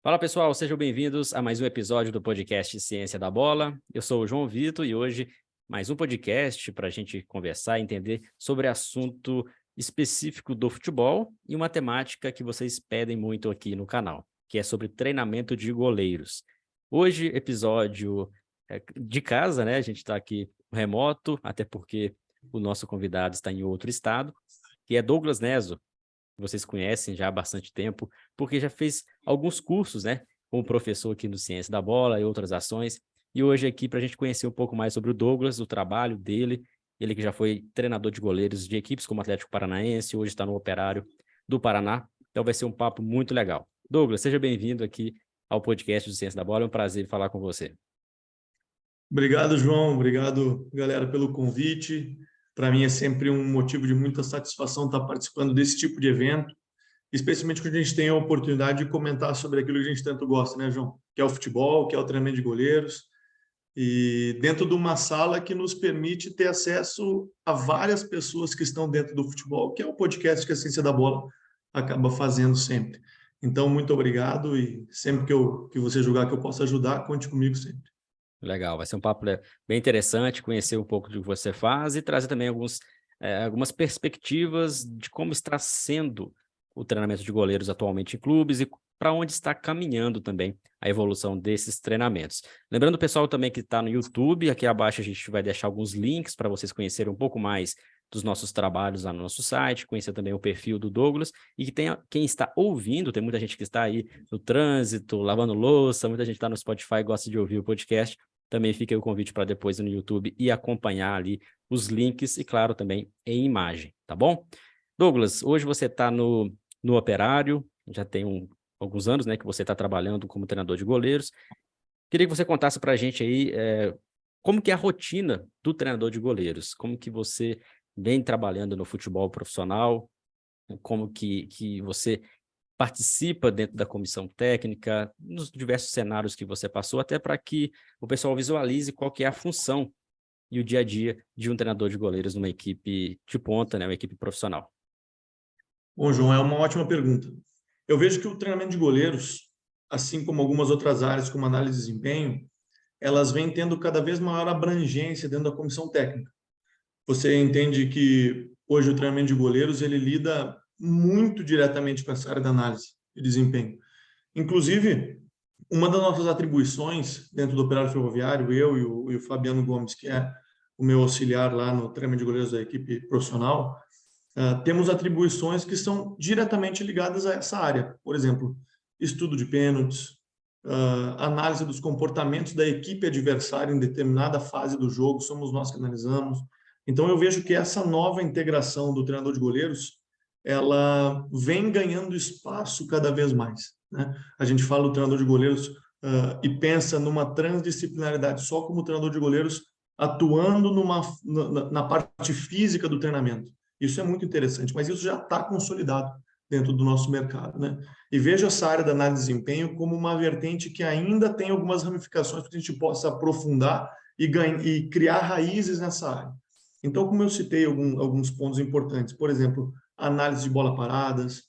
Fala pessoal, sejam bem-vindos a mais um episódio do podcast Ciência da Bola. Eu sou o João Vitor e hoje mais um podcast para a gente conversar e entender sobre assunto específico do futebol e uma temática que vocês pedem muito aqui no canal, que é sobre treinamento de goleiros. Hoje, episódio de casa, né? A gente está aqui remoto, até porque o nosso convidado está em outro estado, que é Douglas Neso. Vocês conhecem já há bastante tempo, porque já fez alguns cursos, né, como professor aqui no Ciência da Bola e outras ações. E hoje aqui para a gente conhecer um pouco mais sobre o Douglas, o trabalho dele, ele que já foi treinador de goleiros de equipes como Atlético Paranaense, hoje está no Operário do Paraná. Então vai ser um papo muito legal. Douglas, seja bem-vindo aqui ao podcast do Ciência da Bola, é um prazer falar com você. Obrigado, João. Obrigado, galera, pelo convite. Para mim é sempre um motivo de muita satisfação estar participando desse tipo de evento, especialmente quando a gente tem a oportunidade de comentar sobre aquilo que a gente tanto gosta, né, João? Que é o futebol, que é o treinamento de goleiros, e dentro de uma sala que nos permite ter acesso a várias pessoas que estão dentro do futebol, que é o podcast que a Ciência da Bola acaba fazendo sempre. Então, muito obrigado e sempre que você julgar que eu possa ajudar, conte comigo sempre. Legal, vai ser um papo bem interessante, conhecer um pouco do que você faz e trazer também algumas perspectivas de como está sendo o treinamento de goleiros atualmente em clubes e para onde está caminhando também a evolução desses treinamentos. Lembrando o pessoal também que está no YouTube, aqui abaixo a gente vai deixar alguns links para vocês conhecerem um pouco mais dos nossos trabalhos lá no nosso site, conhecer também o perfil do Douglas e que quem está ouvindo, tem muita gente que está aí no trânsito, lavando louça, muita gente está no Spotify e gosta de ouvir o podcast. Também fica aí o convite para depois no YouTube e acompanhar ali os links e, claro, também em imagem, tá bom? Douglas, hoje você está no Operário, já tem alguns anos, né, que você está trabalhando como treinador de goleiros. Queria que você contasse para a gente aí como que é a rotina do treinador de goleiros, como que você vem trabalhando no futebol profissional, como que você participa dentro da comissão técnica, nos diversos cenários que você passou, até para que o pessoal visualize qual que é a função e o dia a dia de um treinador de goleiros numa equipe de ponta, né, uma equipe profissional. Bom, João, é uma ótima pergunta. Eu vejo que o treinamento de goleiros, assim como algumas outras áreas, como análise de desempenho, elas vêm tendo cada vez maior abrangência dentro da comissão técnica. Você entende que hoje o treinamento de goleiros ele lida muito diretamente com essa área da análise de desempenho. Inclusive, uma das nossas atribuições dentro do Operário Ferroviário, eu e o Fabiano Gomes, que é o meu auxiliar lá no treinamento de goleiros da equipe profissional, temos atribuições que são diretamente ligadas a essa área. Por exemplo, estudo de pênaltis, análise dos comportamentos da equipe adversária em determinada fase do jogo, somos nós que analisamos. Então, eu vejo que essa nova integração do treinador de goleiros, ela vem ganhando espaço cada vez mais, né? A gente fala do treinador de goleiros e pensa numa transdisciplinaridade só como treinador de goleiros atuando na parte física do treinamento. Isso é muito interessante, mas isso já está consolidado dentro do nosso mercado, né? E vejo essa área da análise de desempenho como uma vertente que ainda tem algumas ramificações para que a gente possa aprofundar e criar raízes nessa área. Então, como eu citei alguns pontos importantes, por exemplo, análise de bola paradas,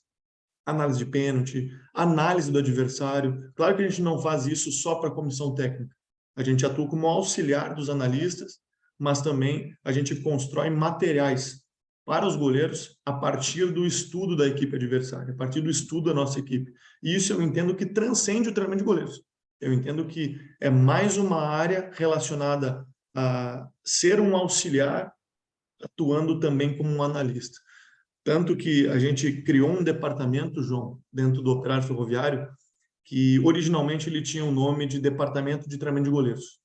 análise de pênalti, análise do adversário. Claro que a gente não faz isso só para a comissão técnica. A gente atua como auxiliar dos analistas, mas também a gente constrói materiais para os goleiros a partir do estudo da equipe adversária, a partir do estudo da nossa equipe. E isso eu entendo que transcende o treinamento de goleiros. Eu entendo que é mais uma área relacionada a ser um auxiliar, atuando também como um analista. Tanto que a gente criou um departamento, João, dentro do Operário Ferroviário, que originalmente ele tinha o nome de Departamento de Treinamento de Goleiros.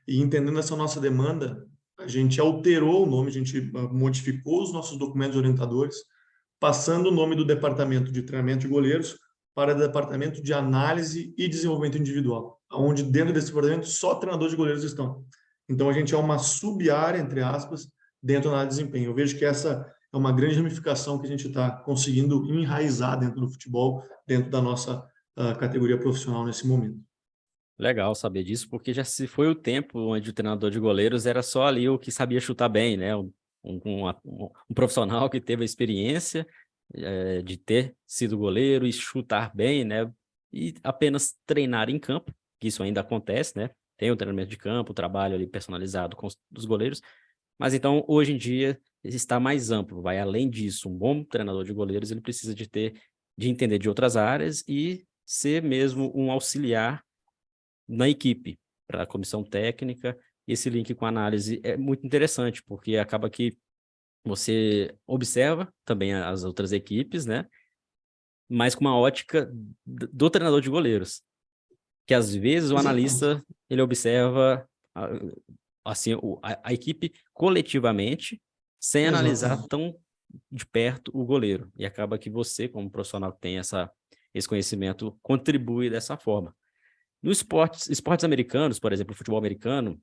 E entendendo essa nossa demanda, a gente alterou o nome, a gente modificou os nossos documentos orientadores, passando o nome do Departamento de Treinamento de Goleiros para o Departamento de Análise e Desenvolvimento Individual, onde dentro desse departamento só treinadores de goleiros estão. Então a gente é uma sub-área, entre aspas, dentro da análise de desempenho. Eu vejo que essa é uma grande ramificação que a gente está conseguindo enraizar dentro do futebol, dentro da nossa categoria profissional nesse momento. Legal saber disso, porque já se foi o tempo onde o treinador de goleiros era só ali o que sabia chutar bem, né? Um profissional que teve a experiência de ter sido goleiro e chutar bem, né? e apenas treinar em campo, que isso ainda acontece, né? Tem o treinamento de campo, o trabalho ali personalizado com os goleiros, mas então, hoje em dia, está mais amplo, vai além disso. Um bom treinador de goleiros, ele precisa de entender de outras áreas e ser mesmo um auxiliar na equipe, para a comissão técnica. E esse link com a análise é muito interessante, porque acaba que você observa também as outras equipes, né? Mas com uma ótica do treinador de goleiros, que às vezes o Exatamente. analista, ele observa assim, a equipe coletivamente, sem analisar Exatamente. tão de perto o goleiro. E acaba que você, como profissional que tem esse conhecimento, contribui dessa forma. Nos esportes americanos, por exemplo, o futebol americano,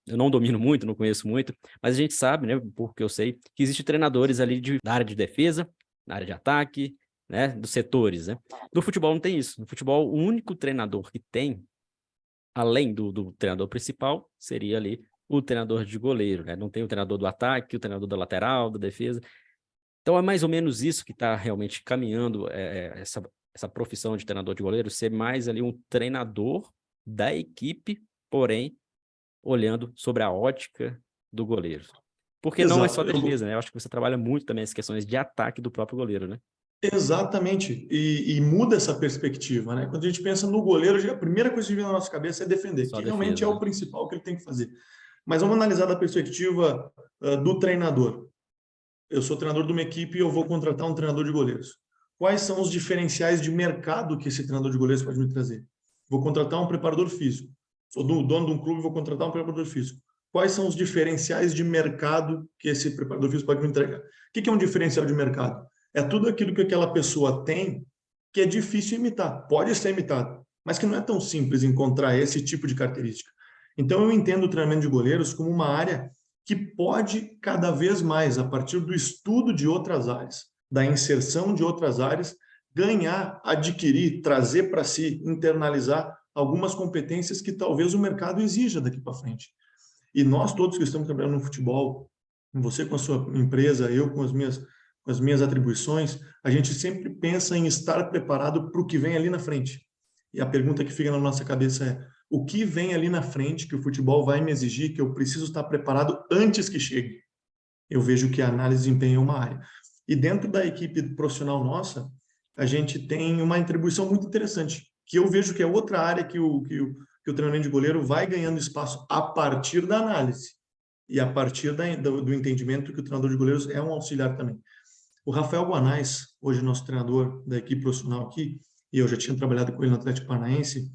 eu não domino muito, não conheço muito, mas a gente sabe, né, porque eu sei, que existem treinadores ali da área de defesa, na área de ataque, né, dos setores, né? No futebol não tem isso. No futebol, o único treinador que tem, além do treinador principal, seria ali o treinador de goleiro, né? Não tem o treinador do ataque, o treinador da lateral, da defesa. Então é mais ou menos isso que está realmente caminhando essa profissão de treinador de goleiro, ser mais ali um treinador da equipe, porém olhando sobre a ótica do goleiro. Porque não é só Exato. defesa, né? Eu acho que você trabalha muito também as questões de ataque do próprio goleiro, né? Exatamente. E muda essa perspectiva, né? Quando a gente pensa no goleiro, a primeira coisa que vem na nossa cabeça é defender, Só que realmente é defesa, o né? principal que ele tem que fazer. Mas vamos analisar da perspectiva do treinador. Eu sou treinador de uma equipe e eu vou contratar um treinador de goleiros. Quais são os diferenciais de mercado que esse treinador de goleiros pode me trazer? Vou contratar um preparador físico. Sou dono de um clube e vou contratar um preparador físico. Quais são os diferenciais de mercado que esse preparador físico pode me entregar? O que é um diferencial de mercado? É tudo aquilo que aquela pessoa tem que é difícil imitar. Pode ser imitado, mas que não é tão simples encontrar esse tipo de característica. Então, eu entendo o treinamento de goleiros como uma área que pode cada vez mais, a partir do estudo de outras áreas, da inserção de outras áreas, ganhar, adquirir, trazer para si, internalizar algumas competências que talvez o mercado exija daqui para frente. E nós todos que estamos trabalhando no futebol, você com a sua empresa, eu com as minhas atribuições, a gente sempre pensa em estar preparado para o que vem ali na frente. E a pergunta que fica na nossa cabeça é: o que vem ali na frente que o futebol vai me exigir, que eu preciso estar preparado antes que chegue? Eu vejo que a análise de desempenho é uma área. E dentro da equipe profissional nossa, a gente tem uma atribuição muito interessante, que eu vejo que é outra área que o treinamento de goleiro vai ganhando espaço a partir da análise e a partir do entendimento que o treinador de goleiros é um auxiliar também. O Rafael Guanais, hoje nosso treinador da equipe profissional aqui, e eu já tinha trabalhado com ele no Atlético Paranaense,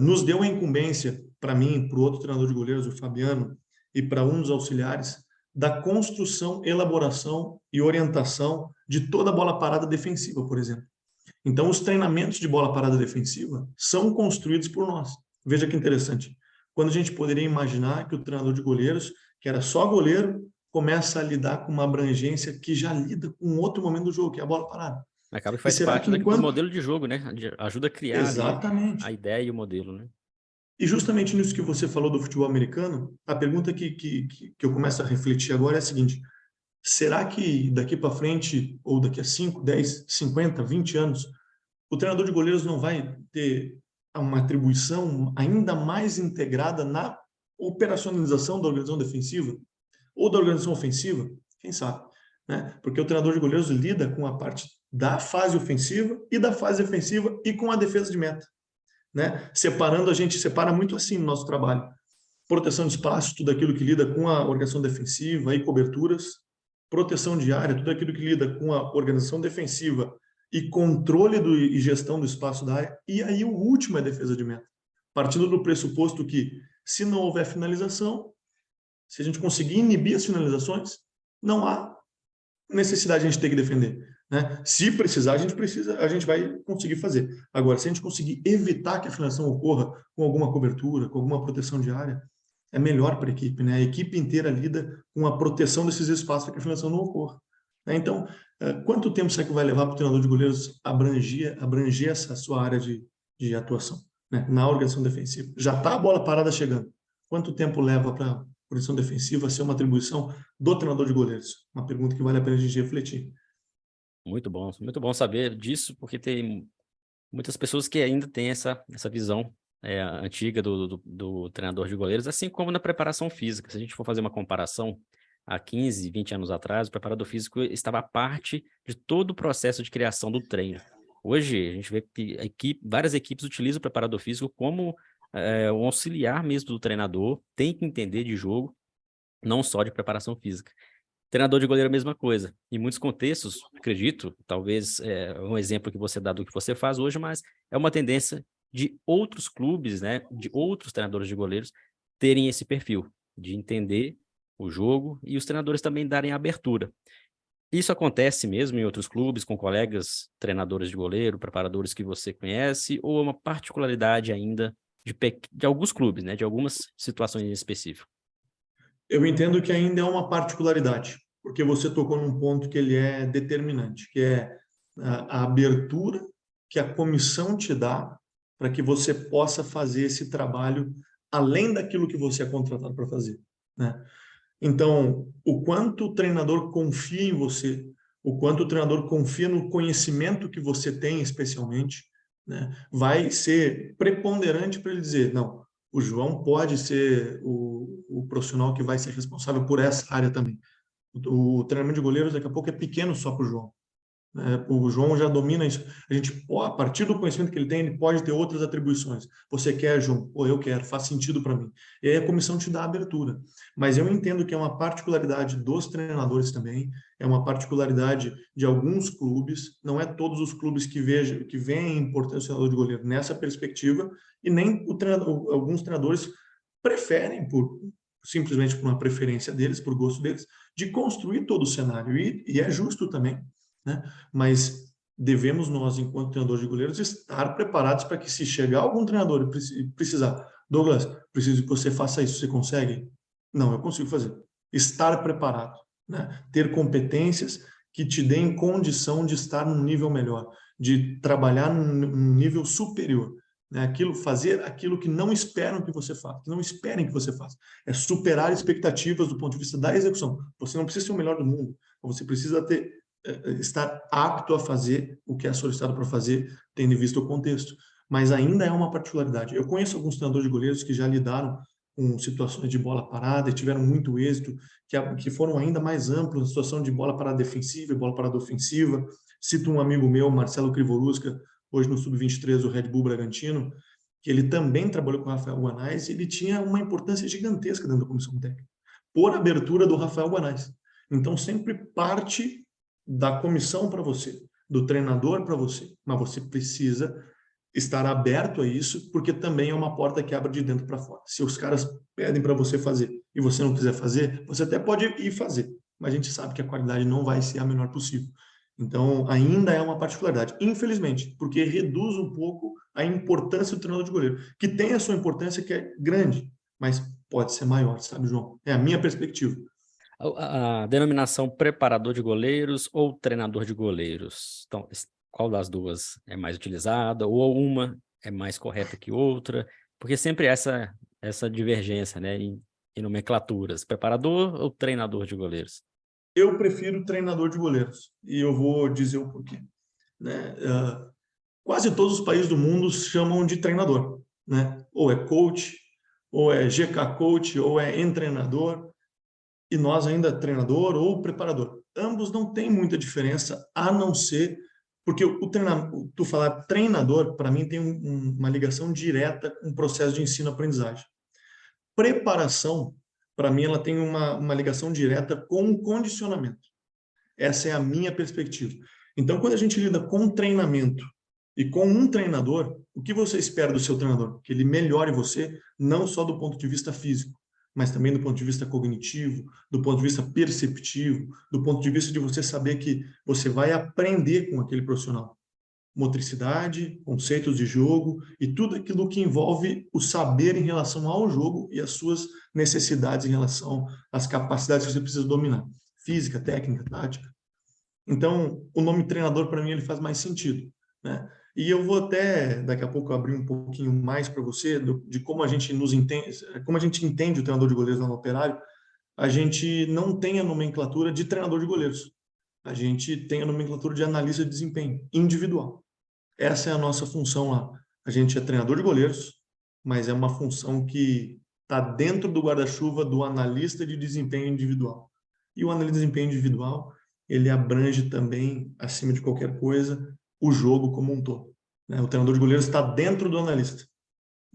nos deu a incumbência, para mim, para o outro treinador de goleiros, o Fabiano, e para um dos auxiliares, da construção, elaboração e orientação de toda a bola parada defensiva, por exemplo. Então, os treinamentos de bola parada defensiva são construídos por nós. Veja que interessante. Quando a gente poderia imaginar que o treinador de goleiros, que era só goleiro, começa a lidar com uma abrangência que já lida com outro momento do jogo, que é a bola parada. Acaba que E faz será parte que do enquanto... modelo de jogo, né? Ajuda a criar ali a Exatamente. ideia e o modelo, né? E justamente nisso que você falou do futebol americano, a pergunta que eu começo a refletir agora é a seguinte: será que daqui para frente, ou daqui a 5, 10, 50, 20 anos, o treinador de goleiros não vai ter uma atribuição ainda mais integrada na operacionalização da organização defensiva ou da organização ofensiva? Quem sabe? Né? Porque o treinador de goleiros lida com a parte da fase ofensiva e da fase defensiva e com a defesa de meta. Né? Separando, a gente separa muito assim no nosso trabalho. Proteção de espaço, tudo aquilo que lida com a organização defensiva e coberturas. Proteção de área, tudo aquilo que lida com a organização defensiva e controle e gestão do espaço da área. E aí o último é a defesa de meta. Partindo do pressuposto que, se não houver finalização, se a gente conseguir inibir as finalizações, não há necessidade de a gente ter que defender. Né? Se precisar, a gente vai conseguir fazer. Agora, se a gente conseguir evitar que a finalização ocorra com alguma cobertura, com alguma proteção de área, é melhor para a equipe. Né? A equipe inteira lida com a proteção desses espaços para que a finalização não ocorra. Né? Então, quanto tempo será que vai levar para o treinador de goleiros abranger essa sua área de atuação, né? Na organização defensiva? Já está a bola parada chegando. Quanto tempo leva para a organização defensiva ser uma atribuição do treinador de goleiros? Uma pergunta que vale a pena a gente refletir. Muito bom saber disso, porque tem Muitas pessoas que ainda têm essa visão antiga do treinador de goleiros, assim como na preparação física. Se a gente for fazer uma comparação, há 15, 20 anos atrás, o preparador físico estava à parte de todo o processo de criação do treino. Hoje, a gente vê que várias equipes utilizam o preparador físico como um auxiliar mesmo do treinador, tem que entender de jogo, não só de preparação física. Treinador de goleiro é a mesma coisa. Em muitos contextos, acredito, talvez um exemplo que você dá do que você faz hoje, mas é uma tendência de outros clubes, né, de outros treinadores de goleiros terem esse perfil, de entender o jogo e os treinadores também darem abertura. Isso acontece mesmo em outros clubes, com colegas treinadores de goleiro, preparadores que você conhece, ou é uma particularidade ainda de alguns clubes, né, de algumas situações em específico? Eu entendo que ainda é uma particularidade, porque você tocou num ponto que ele é determinante, que é a abertura que a comissão te dá para que você possa fazer esse trabalho além daquilo que você é contratado para fazer, né? Então, o quanto o treinador confia em você, o quanto o treinador confia no conhecimento que você tem, especialmente, né, vai ser preponderante para ele dizer, não, o João pode ser o profissional que vai ser responsável por essa área também. O treinamento de goleiros daqui a pouco é pequeno só para o João, né? O João já domina isso. A gente, a partir do conhecimento que ele tem, ele pode ter outras atribuições. Você quer, João? Pô, eu quero, faz sentido para mim. E aí a comissão te dá a abertura. Mas eu entendo que é uma particularidade dos treinadores também, é uma particularidade de alguns clubes, não é todos os clubes que veem a importância do treinador de goleiro nessa perspectiva, e nem alguns treinadores preferem, simplesmente por uma preferência deles, por gosto deles, de construir todo o cenário. E é justo também, né? Mas devemos nós, enquanto treinadores de goleiros, estar preparados para que, se chegar algum treinador e precisar, Douglas, preciso que você faça isso, você consegue? Não, eu consigo fazer. Estar preparado, né? Ter competências que te deem condição de estar num nível melhor, de trabalhar num nível superior, né? Fazer aquilo que não esperam que você faça, que não esperem que você faça. É superar expectativas do ponto de vista da execução. Você não precisa ser o melhor do mundo, você precisa estar apto a fazer o que é solicitado para fazer, tendo em vista o contexto. Mas ainda é uma particularidade. Eu conheço alguns treinadores de goleiros que já lidaram com situações de bola parada e tiveram muito êxito, que foram ainda mais amplos na situação de bola parada defensiva e bola parada ofensiva. Cito um amigo meu, Marcelo Crivolusca, hoje no Sub-23 do Red Bull Bragantino, que ele também trabalhou com o Rafael Guanais, e ele tinha uma importância gigantesca dentro da comissão técnica, por abertura do Rafael Guanais. Então, sempre parte da comissão para você, do treinador para você, mas você precisa estar aberto a isso, porque também é uma porta que abre de dentro para fora. Se os caras pedem para você fazer e você não quiser fazer, você até pode ir fazer, mas a gente sabe que a qualidade não vai ser a melhor possível. Então, ainda é uma particularidade, infelizmente, porque reduz um pouco a importância do treinador de goleiro, que tem a sua importância, que é grande, mas pode ser maior, sabe, João? É a minha perspectiva. A denominação preparador de goleiros ou treinador de goleiros? Então, qual das duas é mais utilizada? Ou uma é mais correta que outra? Porque sempre essa divergência, né, em nomenclaturas. Preparador ou treinador de goleiros? Eu prefiro treinador de goleiros, e eu vou dizer o porquê, né? Quase todos os países do mundo chamam de treinador, né? Ou é coach, ou é GK coach, ou é treinador, e nós ainda treinador ou preparador. Ambos não têm muita diferença, a não ser porque tu falar treinador, para mim tem uma ligação direta com o processo de ensino-aprendizagem. Preparação, para mim, ela tem uma ligação direta com o condicionamento. Essa é a minha perspectiva. Então, quando a gente lida com treinamento e com um treinador, o que você espera do seu treinador? Que ele melhore você, não só do ponto de vista físico, mas também do ponto de vista cognitivo, do ponto de vista perceptivo, do ponto de vista de você saber que você vai aprender com aquele profissional. Motricidade, conceitos de jogo e tudo aquilo que envolve o saber em relação ao jogo e as suas necessidades em relação às capacidades que você precisa dominar. Física, técnica, tática. Então, o nome treinador, para mim, ele faz mais sentido, né? E eu vou até, daqui a pouco, abrir um pouquinho mais para você de como a gente como a gente entende o treinador de goleiros lá no Operário. A gente não tem a nomenclatura de treinador de goleiros. A gente tem a nomenclatura de analista de desempenho individual. Essa é a nossa função lá. A gente é treinador de goleiros, mas é uma função que está dentro do guarda-chuva do analista de desempenho individual. E o analista de desempenho individual, ele abrange também, acima de qualquer coisa, o jogo como um todo, né? O treinador de goleiros está dentro do analista.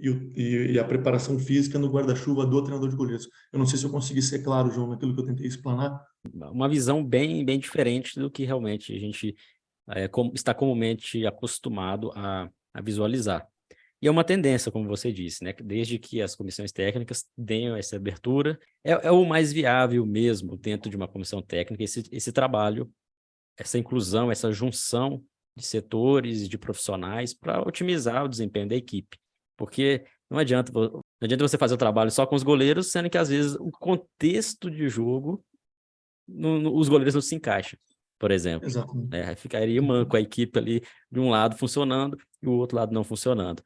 E a preparação física no guarda-chuva do treinador de goleiros. Eu não sei se eu consegui ser claro, João, naquilo que eu tentei explanar. Uma visão bem diferente do que realmente a gente está comumente acostumado a visualizar. E é uma tendência, como você disse, né? Desde que as comissões técnicas tenham essa abertura, é o mais viável mesmo dentro de uma comissão técnica, esse trabalho, essa inclusão, essa junção de setores, de profissionais para otimizar o desempenho da equipe. Porque não adianta você fazer o trabalho só com os goleiros, sendo que às vezes o contexto de jogo, os goleiros não se encaixam, por exemplo. Exatamente. Ficaria com a equipe ali de um lado funcionando e o outro lado não funcionando.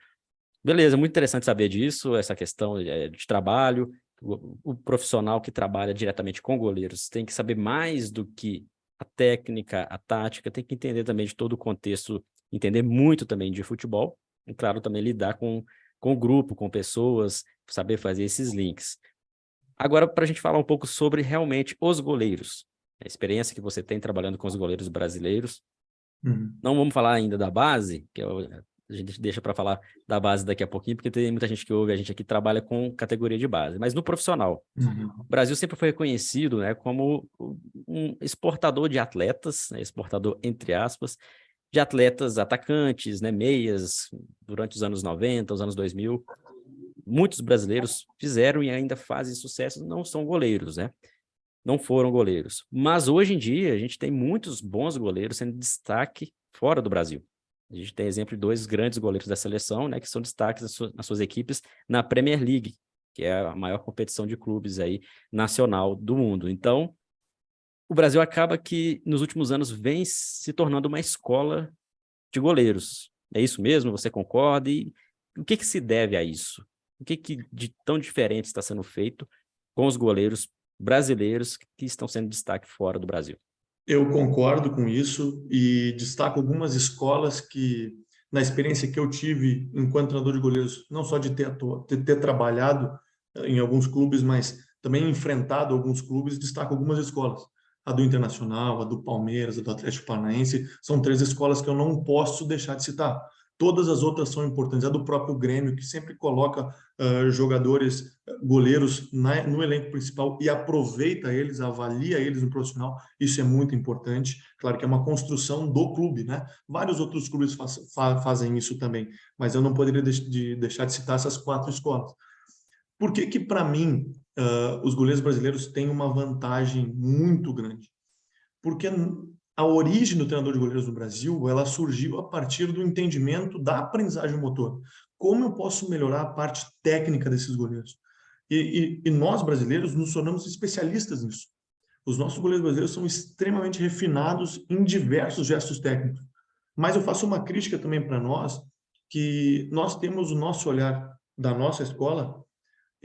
Beleza, muito interessante saber disso, essa questão de trabalho. O profissional que trabalha diretamente com goleiros tem que saber mais do que a técnica, a tática, tem que entender também de todo o contexto, entender muito também de futebol, e claro, também lidar com o grupo, com pessoas, saber fazer esses links. Agora, para a gente falar um pouco sobre realmente os goleiros, a experiência que você tem trabalhando com os goleiros brasileiros. Não vamos falar ainda da base, a gente deixa para falar da base daqui a pouquinho, porque tem muita gente que ouve a gente aqui que trabalha com categoria de base. Mas no profissional, o Brasil sempre foi reconhecido, né, como um exportador de atletas, né, exportador entre aspas, de atletas atacantes, né, meias, durante os anos 90, os anos 2000. Muitos brasileiros fizeram e ainda fazem sucesso, não são goleiros, né? Não foram goleiros. Mas hoje em dia, a gente tem muitos bons goleiros sendo destaque fora do Brasil. A gente tem exemplo de 2 grandes goleiros da seleção, né, que são destaques nas suas equipes na Premier League, que é a maior competição de clubes aí nacional do mundo. Então, o Brasil acaba que, nos últimos anos, vem se tornando uma escola de goleiros. É isso mesmo? Você concorda? E o que se deve a isso? O que de tão diferente está sendo feito com os goleiros brasileiros que estão sendo destaque fora do Brasil? Eu concordo com isso e destaco algumas escolas que, na experiência que eu tive enquanto treinador de goleiros, não só de ter trabalhado em alguns clubes, mas também enfrentado alguns clubes, destaco algumas escolas. A do Internacional, a do Palmeiras, a do Atlético Paranaense, são 3 escolas que eu não posso deixar de citar. Todas as outras são importantes. A do próprio Grêmio, que sempre coloca jogadores, goleiros no elenco principal e aproveita eles, avalia eles no profissional. Isso é muito importante. Claro que é uma construção do clube, né? Vários outros clubes fazem isso também, mas eu não poderia deixar de citar essas 4 escolas. Por que para mim, os goleiros brasileiros têm uma vantagem muito grande? Porque a origem do treinador de goleiros no Brasil, ela surgiu a partir do entendimento da aprendizagem motor. Como eu posso melhorar a parte técnica desses goleiros? E nós, brasileiros, nos tornamos especialistas nisso. Os nossos goleiros brasileiros são extremamente refinados em diversos gestos técnicos. Mas eu faço uma crítica também para nós, que nós temos o nosso olhar da nossa escola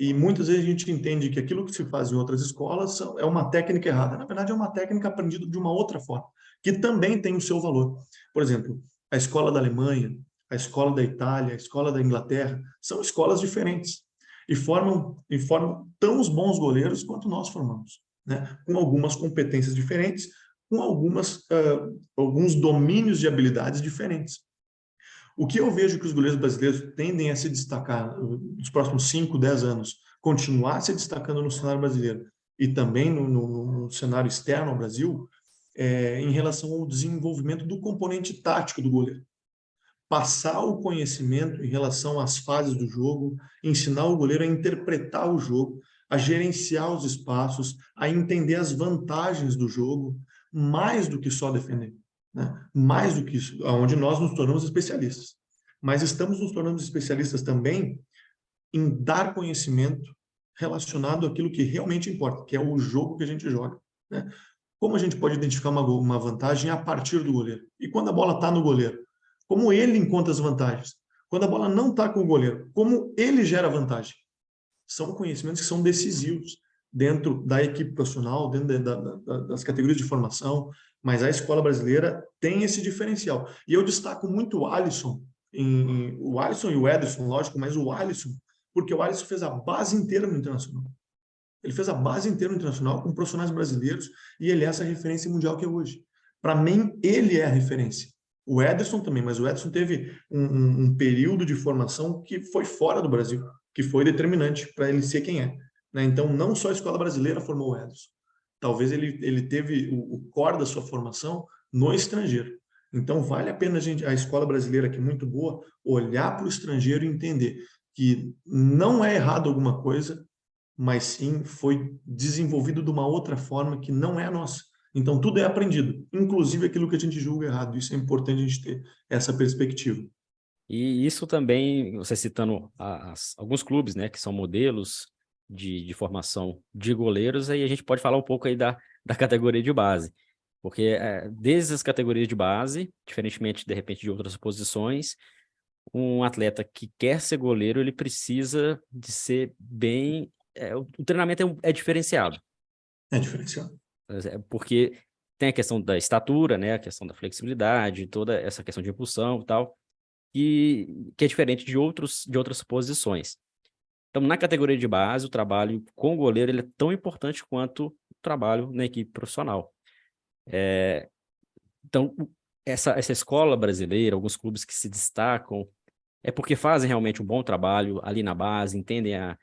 e muitas vezes a gente entende que aquilo que se faz em outras escolas é uma técnica errada. Na verdade, é uma técnica aprendida de uma outra forma, que também tem o seu valor. Por exemplo, a escola da Alemanha, a escola da Itália, a escola da Inglaterra, são escolas diferentes e formam tão os bons goleiros quanto nós formamos, né? Com algumas competências diferentes, com alguns domínios de habilidades diferentes. O que eu vejo que os goleiros brasileiros tendem a se destacar nos próximos 5, 10 anos, continuar se destacando no cenário brasileiro e também no cenário externo ao Brasil, em relação ao desenvolvimento do componente tático do goleiro. Passar o conhecimento em relação às fases do jogo, ensinar o goleiro a interpretar o jogo, a gerenciar os espaços, a entender as vantagens do jogo, mais do que só defender, né? Mais do que isso, onde nós nos tornamos especialistas. Mas estamos nos tornando especialistas também em dar conhecimento relacionado àquilo que realmente importa, que é o jogo que a gente joga, né? Como a gente pode identificar uma vantagem a partir do goleiro? E quando a bola está no goleiro? Como ele encontra as vantagens? Quando a bola não está com o goleiro, como ele gera vantagem? São conhecimentos que são decisivos. dentro da equipe profissional, dentro das categorias de formação, mas a escola brasileira tem esse diferencial. E eu destaco muito o Alisson e o Ederson, lógico, mas o Alisson, porque o Alisson fez a base inteira no Internacional. Ele fez a base inteira no Internacional com profissionais brasileiros e ele é essa referência mundial que é hoje. Para mim, ele é a referência. O Ederson também, mas o Ederson teve um período de formação que foi fora do Brasil, que foi determinante para ele ser quem é. Né? Então, não só a escola brasileira formou o Ederson. Talvez ele teve o core da sua formação no estrangeiro. Então, vale a pena a escola brasileira, que é muito boa, olhar para o estrangeiro e entender que não é errado alguma coisa, mas sim foi desenvolvido de uma outra forma que não é a nossa. Então, tudo é aprendido, inclusive aquilo que a gente julga errado. Isso é importante a gente ter essa perspectiva. E isso também, você citando alguns clubes, né, que são modelos de formação de goleiros, aí a gente pode falar um pouco aí da categoria de base. Porque desde as categorias de base, diferentemente, de repente, de outras posições, um atleta que quer ser goleiro, ele precisa de ser bem... o treinamento é diferenciado. É diferenciado. Porque tem a questão da estatura, né, a questão da flexibilidade, toda essa questão de impulsão e tal, que é diferente de outras posições. Então, na categoria de base, o trabalho com o goleiro ele é tão importante quanto o trabalho na equipe profissional. Então, essa escola brasileira, alguns clubes que se destacam, é porque fazem realmente um bom trabalho ali na base, entendem a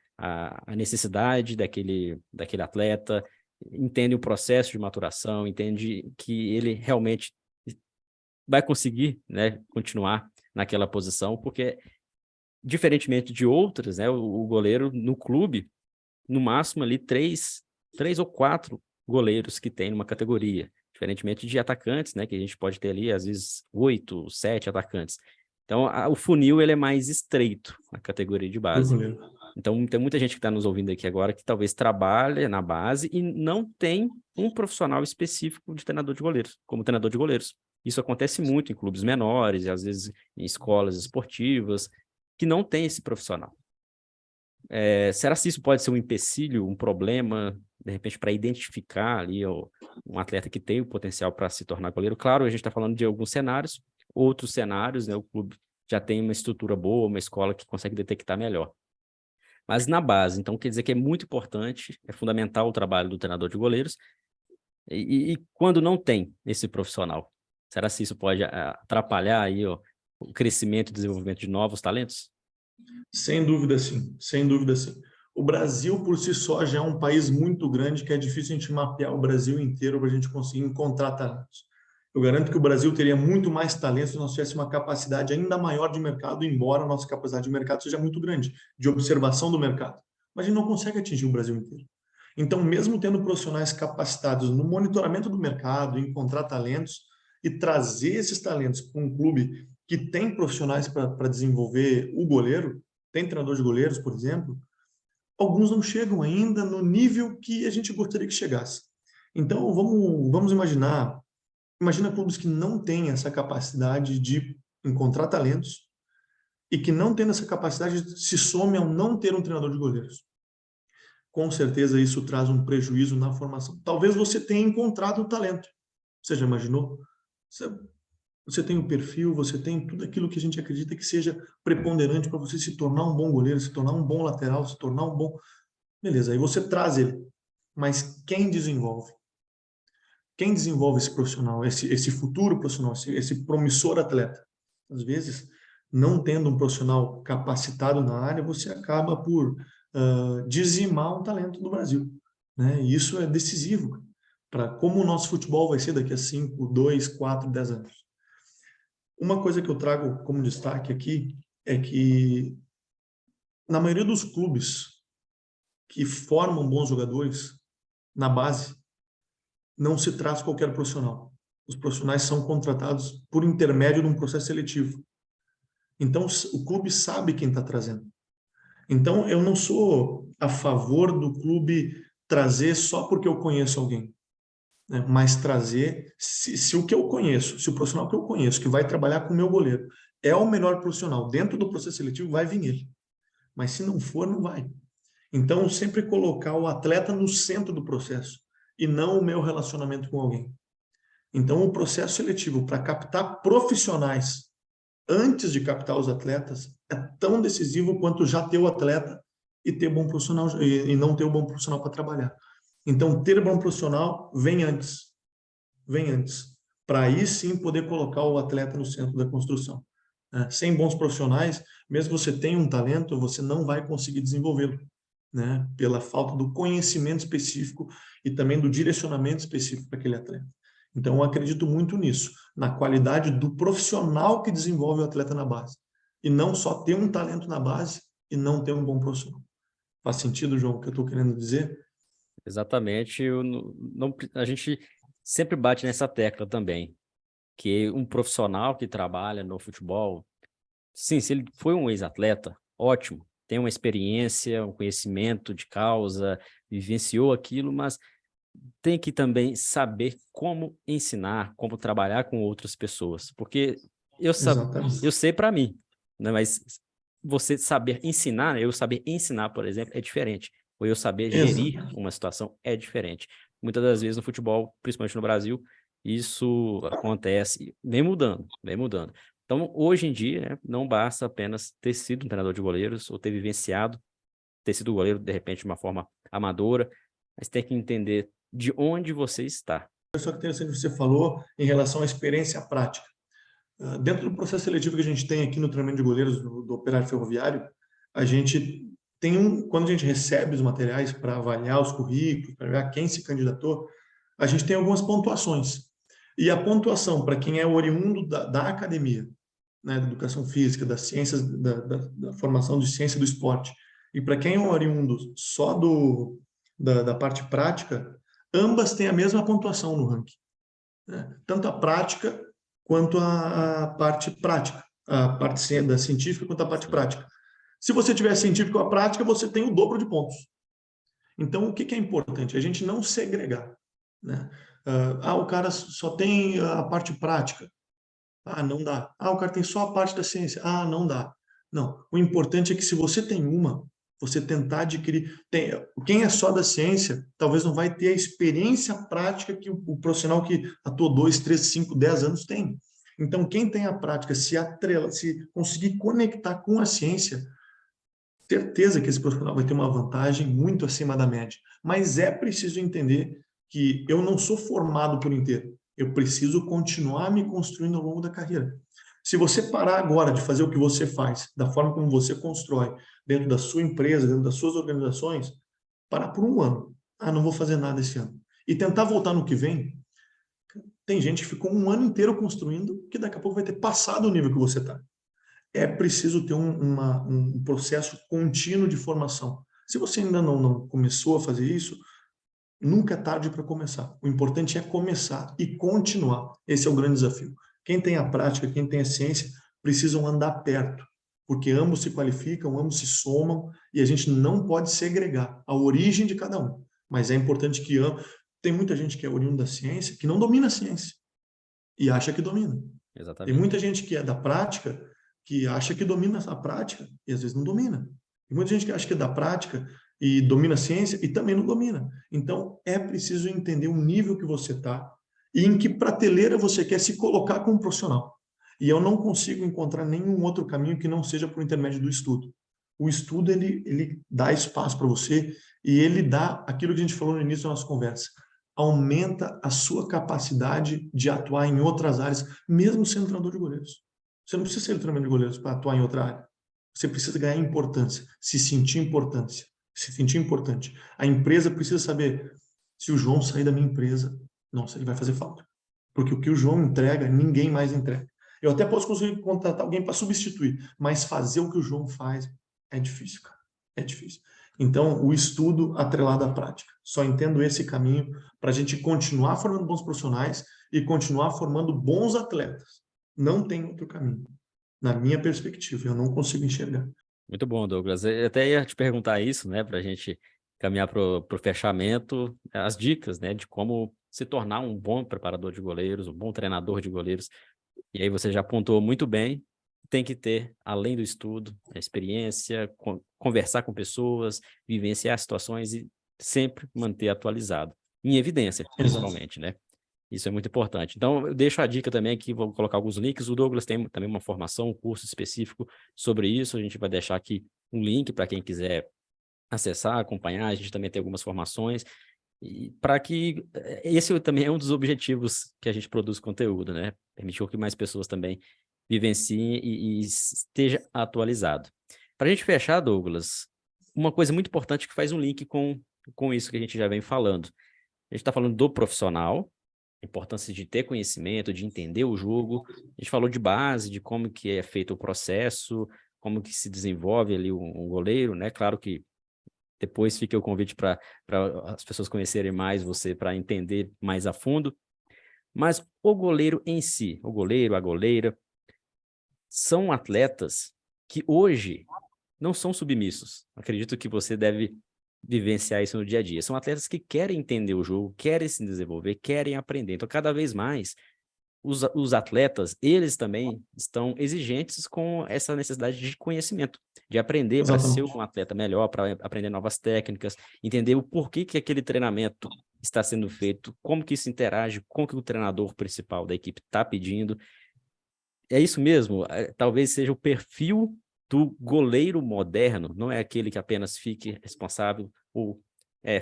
necessidade daquele atleta, entendem o processo de maturação, entendem que ele realmente vai conseguir, né, continuar naquela posição, porque, diferentemente de outras, né, o goleiro no clube, no máximo ali três ou quatro goleiros que tem numa categoria, diferentemente de atacantes, né, que a gente pode ter ali, às vezes, 8, 7 atacantes. Então, o funil ele é mais estreito na categoria de base. Então, tem muita gente que está nos ouvindo aqui agora que talvez trabalhe na base e não tem um profissional específico de treinador de goleiros, como treinador de goleiros. Isso acontece muito em clubes menores e, às vezes, em escolas esportivas, que não tem esse profissional. Será que isso pode ser um empecilho, um problema, de repente, para identificar ali um atleta que tem o potencial para se tornar goleiro? Claro, a gente está falando de alguns cenários, outros cenários, né, o clube já tem uma estrutura boa, uma escola que consegue detectar melhor. Mas na base, então, quer dizer que é muito importante, é fundamental o trabalho do treinador de goleiros. E quando não tem esse profissional, será que isso pode atrapalhar aí, o crescimento e desenvolvimento de novos talentos? Sem dúvida, sim. Sem dúvida, sim. O Brasil, por si só, já é um país muito grande que é difícil a gente mapear o Brasil inteiro para a gente conseguir encontrar talentos. Eu garanto que o Brasil teria muito mais talentos se nós tivéssemos uma capacidade ainda maior de mercado, embora a nossa capacidade de mercado seja muito grande, de observação do mercado. Mas a gente não consegue atingir o Brasil inteiro. Então, mesmo tendo profissionais capacitados no monitoramento do mercado, encontrar talentos e trazer esses talentos para um clube que tem profissionais para desenvolver o goleiro, tem treinador de goleiros, por exemplo, alguns não chegam ainda no nível que a gente gostaria que chegasse. Então, vamos imaginar, imagina clubes que não têm essa capacidade de encontrar talentos e que não tendo essa capacidade se some ao não ter um treinador de goleiros. Com certeza isso traz um prejuízo na formação. Talvez você tenha encontrado o talento. Você já imaginou? Você tem o perfil, você tem tudo aquilo que a gente acredita que seja preponderante para você se tornar um bom goleiro, se tornar um bom lateral, se tornar um bom... Beleza, aí você traz ele. Mas quem desenvolve? Quem desenvolve esse profissional, esse futuro profissional, esse promissor atleta? Às vezes, não tendo um profissional capacitado na área, você acaba por dizimar um talento do Brasil. Né? E isso é decisivo para como o nosso futebol vai ser daqui a 5, 2, 4, 10 anos. Uma coisa que eu trago como destaque aqui é que, na maioria dos clubes que formam bons jogadores, na base, não se traz qualquer profissional. Os profissionais são contratados por intermédio de um processo seletivo. Então, o clube sabe quem está trazendo. Então, eu não sou a favor do clube trazer só porque eu conheço alguém, né? Mas trazer, se o que eu conheço, se o profissional que eu conheço, que vai trabalhar com o meu goleiro, é o melhor profissional dentro do processo seletivo, vai vir ele. Mas se não for, não vai. Então, sempre colocar o atleta no centro do processo e não o meu relacionamento com alguém. Então, o processo seletivo para captar profissionais antes de captar os atletas é tão decisivo quanto já ter o atleta e ter bom profissional e não ter o bom profissional para trabalhar. Então, ter bom profissional vem antes, para aí sim poder colocar o atleta no centro da construção. Sem bons profissionais, mesmo que você tenha um talento, você não vai conseguir desenvolvê-lo, né? Pela falta do conhecimento específico e também do direcionamento específico para aquele atleta. Então, eu acredito muito nisso, na qualidade do profissional que desenvolve o atleta na base. E não só ter um talento na base e não ter um bom profissional. Faz sentido, João, o que eu estou querendo dizer? Exatamente. A gente sempre bate nessa tecla também, que um profissional que trabalha no futebol, sim, se ele foi um ex-atleta, ótimo, tem uma experiência, um conhecimento de causa, vivenciou aquilo, mas tem que também saber como ensinar, como trabalhar com outras pessoas, porque eu Exatamente. sei para mim, né, mas você saber ensinar, né, eu saber ensinar, por exemplo, é diferente, ou eu saber gerir Exatamente. uma situação é diferente. Muitas das vezes no futebol, principalmente no Brasil, isso acontece, vem mudando, vem mudando. Então, hoje em dia, né, não basta apenas ter sido um treinador de goleiros ou ter vivenciado, ter sido goleiro, de repente, de uma forma amadora, mas tem que entender de onde você está. Só que interessante o que você falou em relação à experiência prática. Dentro do processo seletivo que a gente tem aqui no treinamento de goleiros do Operário Ferroviário, a gente tem quando a gente recebe os materiais para avaliar os currículos, para ver quem se candidatou, a gente tem algumas pontuações. E a pontuação para quem é oriundo da academia, né, da educação física, das ciências, da formação de ciência do esporte, e para quem é oriundo só da parte prática, ambas têm a mesma pontuação no ranking, né? Tanto a prática quanto a parte prática, a parte da científica quanto a parte Sim. prática. Se você tiver científico ou a prática, você tem o dobro de pontos. Então, o que é importante? A gente não segregar, né? O cara só tem a parte prática. Não dá. O cara tem só a parte da ciência. Não dá. Não. O importante é que se você tem uma, você tentar adquirir. Quem é só da ciência, talvez não vai ter a experiência prática que o profissional que atuou 2, 3, 5, 10 anos tem. Então, quem tem a prática, se conseguir conectar com a ciência, certeza que esse profissional vai ter uma vantagem muito acima da média. Mas é preciso entender que eu não sou formado por inteiro. Eu preciso continuar me construindo ao longo da carreira. Se você parar agora de fazer o que você faz, da forma como você constrói, dentro da sua empresa, dentro das suas organizações, parar por um ano. Não vou fazer nada esse ano. E tentar voltar no que vem, tem gente que ficou um ano inteiro construindo, que daqui a pouco vai ter passado o nível que você está. É preciso ter um processo contínuo de formação. Se você ainda não começou a fazer isso, nunca é tarde para começar. O importante é começar e continuar. Esse é o grande desafio. Quem tem a prática, quem tem a ciência, precisam andar perto, porque ambos se qualificam, ambos se somam, e a gente não pode segregar a origem de cada um. Mas é importante que tem muita gente que é oriundo da ciência, que não domina a ciência, e acha que domina. Tem Exatamente. muita gente que é da prática, que acha que domina a prática, e às vezes não domina. Tem muita gente que acha que é da prática e domina a ciência e também não domina. Então, é preciso entender o nível que você está e em que prateleira você quer se colocar como profissional. E eu não consigo encontrar nenhum outro caminho que não seja por intermédio do estudo. O estudo, ele dá espaço para você e ele dá aquilo que a gente falou no início da nossa conversa. Aumenta a sua capacidade de atuar em outras áreas, mesmo sendo treinador de goleiros. Você não precisa ser treinador de goleiros para atuar em outra área. Você precisa ganhar importância, se sentir importância, se sentir importante. A empresa precisa saber, se o João sair da minha empresa, nossa, ele vai fazer falta. Porque o que o João entrega, ninguém mais entrega. Eu até posso conseguir contratar alguém para substituir, mas fazer o que o João faz é difícil, cara. É difícil. Então, o estudo atrelado à prática. Só entendo esse caminho para a gente continuar formando bons profissionais e continuar formando bons atletas. Não tem outro caminho. Na minha perspectiva, eu não consigo enxergar. Muito bom, Douglas. Eu até ia te perguntar isso, né, para a gente caminhar para o fechamento, as dicas, né, de como se tornar um bom preparador de goleiros, um bom treinador de goleiros. E aí você já apontou muito bem, tem que ter, além do estudo, a experiência, conversar com pessoas, vivenciar situações e sempre manter atualizado. Em evidência, Exato. principalmente, né? Isso é muito importante. Então, eu deixo a dica também aqui, vou colocar alguns links. O Douglas tem também uma formação, um curso específico sobre isso. A gente vai deixar aqui um link para quem quiser acessar, acompanhar. A gente também tem algumas formações. E para que esse também é um dos objetivos que a gente produz conteúdo, né? Permitir que mais pessoas também vivenciem e esteja atualizado. Para a gente fechar, Douglas, uma coisa muito importante que faz um link com isso que a gente já vem falando. A gente está falando do profissional, a importância de ter conhecimento, de entender o jogo. A gente falou de base, de como que é feito o processo, como que se desenvolve ali um goleiro, né? Claro que depois fica o convite para as pessoas conhecerem mais você, para entender mais a fundo. Mas o goleiro em si, o goleiro, a goleira, são atletas que hoje não são submissos. Acredito que você deve vivenciar isso no dia a dia. São atletas que querem entender o jogo, querem se desenvolver, querem aprender. Então, cada vez mais, os atletas, eles também estão exigentes com essa necessidade de conhecimento, de aprender para ser Exatamente. um atleta melhor, para aprender novas técnicas, entender o porquê que aquele treinamento está sendo feito, como que isso interage com o que o treinador principal da equipe está pedindo. É isso mesmo? Talvez seja o perfil do goleiro moderno, não é aquele que apenas fique responsável ou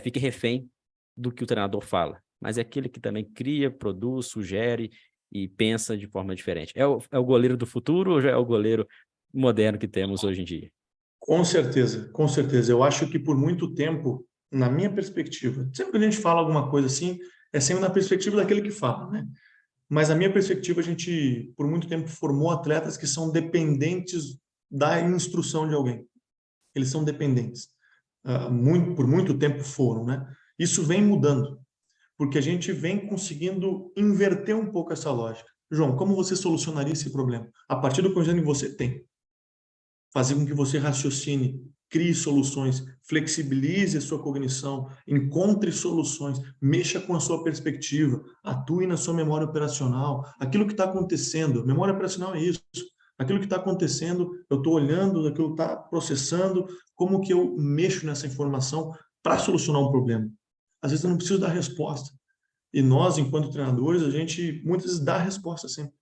fique refém do que o treinador fala, mas é aquele que também cria, produz, sugere e pensa de forma diferente. É o goleiro do futuro ou já é o goleiro moderno que temos hoje em dia? Com certeza, com certeza. Eu acho que por muito tempo, na minha perspectiva, sempre que a gente fala alguma coisa assim, é sempre na perspectiva daquele que fala, né? Mas na minha perspectiva, a gente, por muito tempo, formou atletas que são dependentes da instrução de alguém. Eles são dependentes. Por muito tempo foram, né? Isso vem mudando, porque a gente vem conseguindo inverter um pouco essa lógica. João, como você solucionaria esse problema? A partir do conhecimento que você tem, fazer com que você raciocine, crie soluções, flexibilize a sua cognição, encontre soluções, mexa com a sua perspectiva, atue na sua memória operacional, aquilo que está acontecendo. Memória operacional é isso. Aquilo que está acontecendo, eu estou olhando, aquilo está processando, como que eu mexo nessa informação para solucionar um problema. Às vezes eu não preciso dar resposta. E nós, enquanto treinadores, a gente muitas vezes dá a resposta sempre.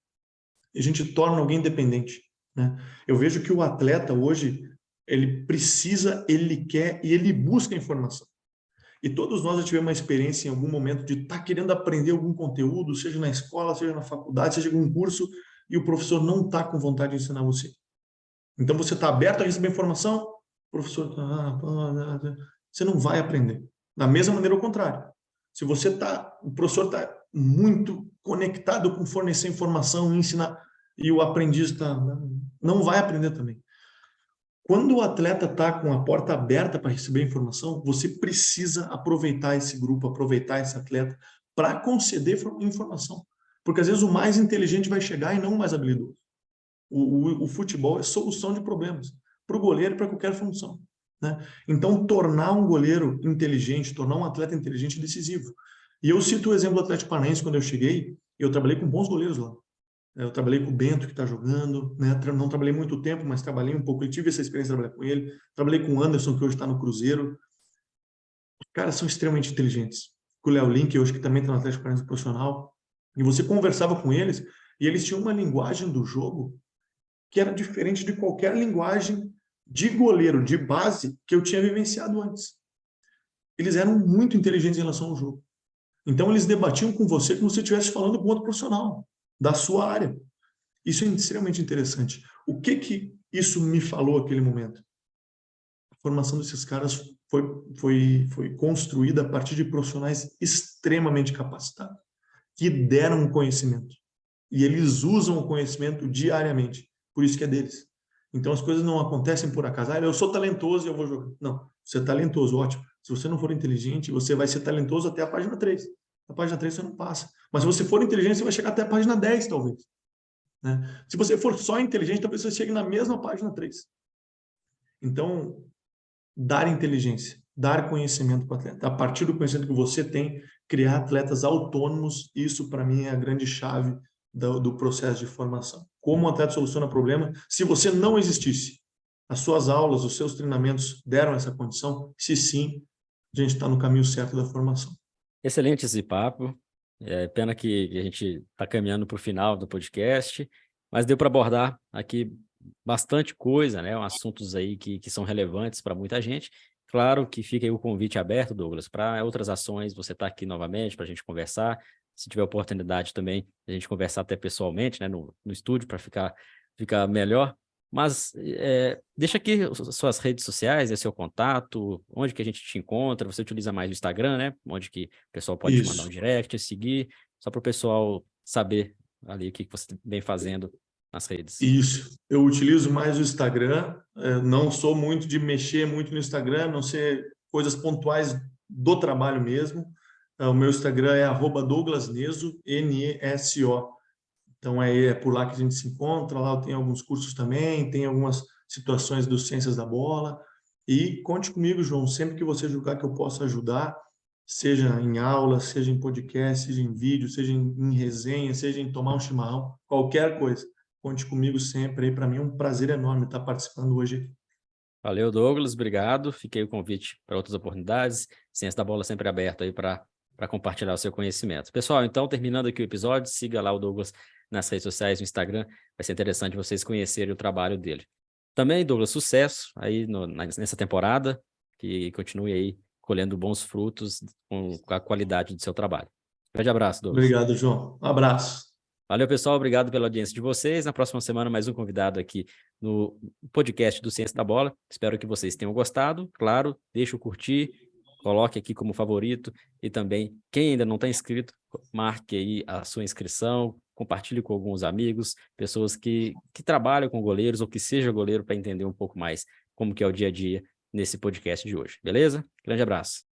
E a gente torna alguém dependente, né? Eu vejo que o atleta hoje, ele precisa, ele quer e ele busca informação. E todos nós já tivemos uma experiência em algum momento de estar querendo aprender algum conteúdo, seja na escola, seja na faculdade, seja em algum curso, e o professor não está com vontade de ensinar você. Então você está aberto a receber informação, o professor, você não vai aprender. Da mesma maneira, ao contrário. Se você tá, o professor está muito conectado com fornecer informação, ensinar, e o aprendiz não vai aprender também. Quando o atleta está com a porta aberta para receber informação, você precisa aproveitar esse grupo, aproveitar esse atleta para conceder informação. Porque às vezes o mais inteligente vai chegar e não o mais habilidoso. O futebol é solução de problemas para o goleiro e para qualquer função, né? Então, tornar um goleiro inteligente, tornar um atleta inteligente é decisivo. E eu cito o exemplo do Atlético Paranaense. Quando eu cheguei, eu trabalhei com bons goleiros lá. Eu trabalhei com o Bento, que está jogando, né? Não trabalhei muito tempo, mas trabalhei um pouco. Eu tive essa experiência de trabalhar com ele. Trabalhei com o Anderson, que hoje está no Cruzeiro. Os caras são extremamente inteligentes. Com o Léo Link, hoje que também está no Atlético Paranaense profissional. E você conversava com eles e eles tinham uma linguagem do jogo que era diferente de qualquer linguagem de goleiro, de base, que eu tinha vivenciado antes. Eles eram muito inteligentes em relação ao jogo. Então, eles debatiam com você como se você estivesse falando com outro profissional da sua área. Isso é extremamente interessante. O que isso me falou naquele momento? A formação desses caras foi construída a partir de profissionais extremamente capacitados, que deram o conhecimento. E eles usam o conhecimento diariamente. Por isso que é deles. Então as coisas não acontecem por acaso. Eu sou talentoso e eu vou jogar. Não, você é talentoso, ótimo. Se você não for inteligente, você vai ser talentoso até a página 3. A página 3 você não passa. Mas se você for inteligente, você vai chegar até a página 10, talvez, né? Se você for só inteligente, talvez você chegue na mesma página 3. Então, dar inteligência, dar conhecimento para o atleta. A partir do conhecimento que você tem, criar atletas autônomos, isso para mim é a grande chave do processo de formação. como o atleta soluciona problema. Se você não existisse, as suas aulas, os seus treinamentos deram essa condição? Se sim, a gente está no caminho certo da formação. Excelente esse papo. É pena que a gente está caminhando para o final do podcast, mas deu para abordar aqui bastante coisa, né? Assuntos aí que são relevantes para muita gente. Claro que fica aí o convite aberto, Douglas, para outras ações, você está aqui novamente para a gente conversar. Se tiver oportunidade também, a gente conversar até pessoalmente, né, no estúdio, para ficar melhor. Mas deixa aqui as suas redes sociais, seu contato, onde que a gente te encontra. Você utiliza mais o Instagram, né? Onde que o pessoal pode te mandar um Isso. direct, seguir, só para o pessoal saber ali o que você vem fazendo nas redes. Isso. Eu utilizo mais o Instagram. Não sou muito de mexer muito no Instagram, a não ser coisas pontuais do trabalho mesmo. O meu Instagram é @DouglasNeso, Neso. Então é por lá que a gente se encontra. Lá eu tenho alguns cursos também, tem algumas situações do Ciências da Bola. E conte comigo, João, sempre que você julgar que eu possa ajudar, seja em aula, seja em podcast, seja em vídeo, seja em resenha, seja em tomar um chimarrão, qualquer coisa. Conte comigo sempre aí. Para mim é um prazer enorme estar participando hoje aqui. Valeu, Douglas, obrigado. Fiquei o convite para outras oportunidades. Ciência da Bola sempre aberto aí para compartilhar o seu conhecimento. Pessoal, então, terminando aqui o episódio, siga lá o Douglas nas redes sociais, no Instagram. Vai ser interessante vocês conhecerem o trabalho dele. Também, Douglas, sucesso aí nessa temporada, que continue aí colhendo bons frutos com a qualidade do seu trabalho. Grande abraço, Douglas. Obrigado, João. Um abraço. Valeu, pessoal. Obrigado pela audiência de vocês. Na próxima semana, mais um convidado aqui no podcast do Ciência da Bola. Espero que vocês tenham gostado. Claro, deixa o curtir, coloque aqui como favorito e também, quem ainda não está inscrito, marque aí a sua inscrição, compartilhe com alguns amigos, pessoas que trabalham com goleiros ou que seja goleiro para entender um pouco mais como que é o dia a dia nesse podcast de hoje. Beleza? Grande abraço.